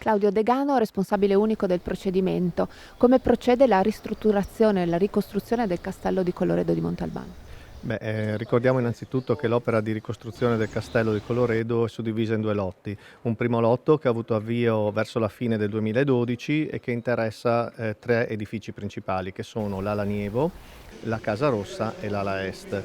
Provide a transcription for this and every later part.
Claudio Degano, responsabile unico del procedimento. Come procede la ristrutturazione e la ricostruzione del castello di Colloredo di Montalbano? Ricordiamo innanzitutto che l'opera di ricostruzione del castello di Colloredo è suddivisa in due lotti. Un primo lotto che ha avuto avvio verso la fine del 2012 e che interessa tre edifici principali, che sono l'ala Nievo, la Casa Rossa e l'ala Est,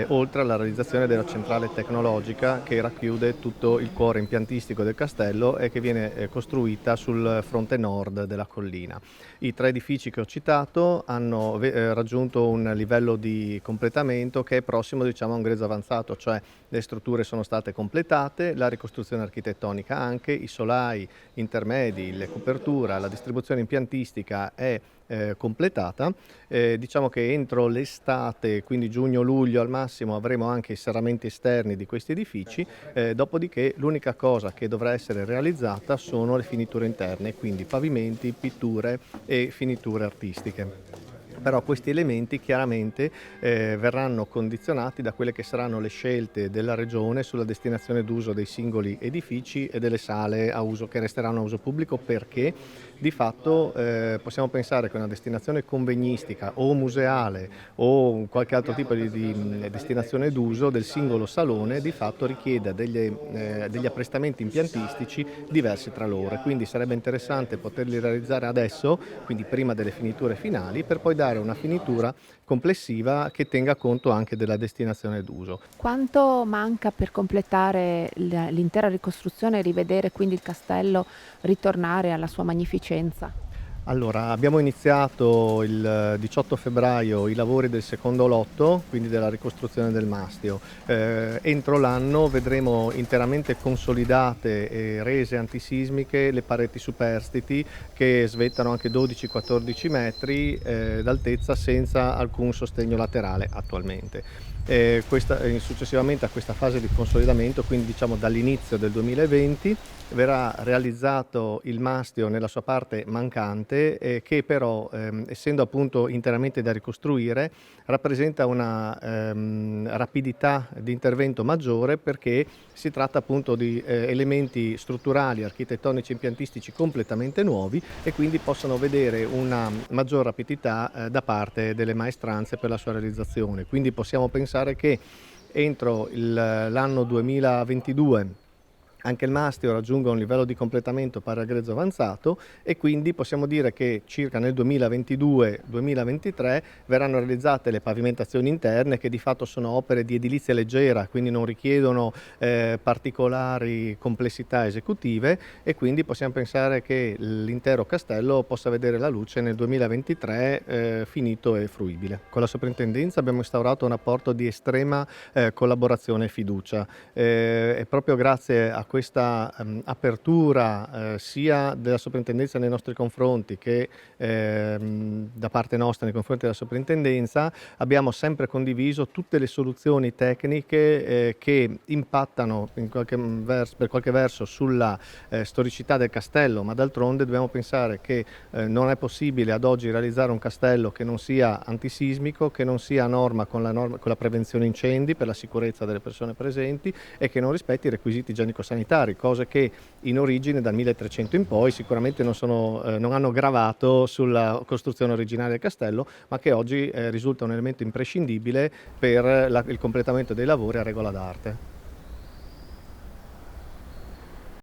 oltre alla realizzazione della centrale tecnologica che racchiude tutto il cuore impiantistico del castello e che viene costruita sul fronte nord della collina. I tre edifici che ho citato hanno raggiunto un livello di completamento che è prossimo, diciamo, a un grezzo avanzato, cioè le strutture sono state completate, la ricostruzione architettonica anche, i solai intermedi, le coperture, la distribuzione impiantistica è completata. Diciamo che entro l'estate, quindi giugno-luglio al massimo, avremo anche i serramenti esterni di questi edifici, dopodiché l'unica cosa che dovrà essere realizzata sono le finiture interne, quindi pavimenti, pitture e finiture artistiche. Però questi elementi chiaramente verranno condizionati da quelle che saranno le scelte della Regione sulla destinazione d'uso dei singoli edifici e delle sale a uso, che resteranno a uso pubblico, perché di fatto possiamo pensare che una destinazione convegnistica o museale o qualche altro tipo di destinazione d'uso del singolo salone di fatto richieda degli apprestamenti impiantistici diversi tra loro, e quindi sarebbe interessante poterli realizzare adesso, quindi prima delle finiture finali, per poi dare una finitura complessiva che tenga conto anche della destinazione d'uso. Quanto manca per completare l'intera ricostruzione e rivedere quindi il castello ritornare alla sua magnificenza? Allora, abbiamo iniziato il 18 febbraio i lavori del secondo lotto, quindi della ricostruzione del mastio. Entro l'anno vedremo interamente consolidate e rese antisismiche le pareti superstiti, che svettano anche 12-14 metri d'altezza senza alcun sostegno laterale attualmente. Successivamente a questa fase di consolidamento, quindi diciamo dall'inizio del 2020, verrà realizzato il mastio nella sua parte mancante, che però, essendo appunto interamente da ricostruire, rappresenta una rapidità di intervento maggiore, perché si tratta appunto di elementi strutturali, architettonici e impiantistici completamente nuovi, e quindi possono vedere una maggior rapidità da parte delle maestranze per la sua realizzazione. Quindi possiamo pensare che entro l'anno 2022 anche il mastio raggiunga un livello di completamento pari al grezzo avanzato, e quindi possiamo dire che circa nel 2022-2023 verranno realizzate le pavimentazioni interne, che di fatto sono opere di edilizia leggera, quindi non richiedono particolari complessità esecutive, e quindi possiamo pensare che l'intero castello possa vedere la luce nel 2023 finito e fruibile. Con la soprintendenza abbiamo instaurato un rapporto di estrema collaborazione e fiducia, e proprio grazie a questa apertura sia della soprintendenza nei nostri confronti che da parte nostra nei confronti della soprintendenza, abbiamo sempre condiviso tutte le soluzioni tecniche che impattano per qualche verso sulla storicità del castello, ma d'altronde dobbiamo pensare che non è possibile ad oggi realizzare un castello che non sia antisismico, che non sia a norma con la prevenzione incendi per la sicurezza delle persone presenti, e che non rispetti i requisiti igienico-sanitari, cose che in origine dal 1300 in poi sicuramente non hanno gravato sulla costruzione originale del castello, ma che oggi risulta un elemento imprescindibile per il completamento dei lavori a regola d'arte.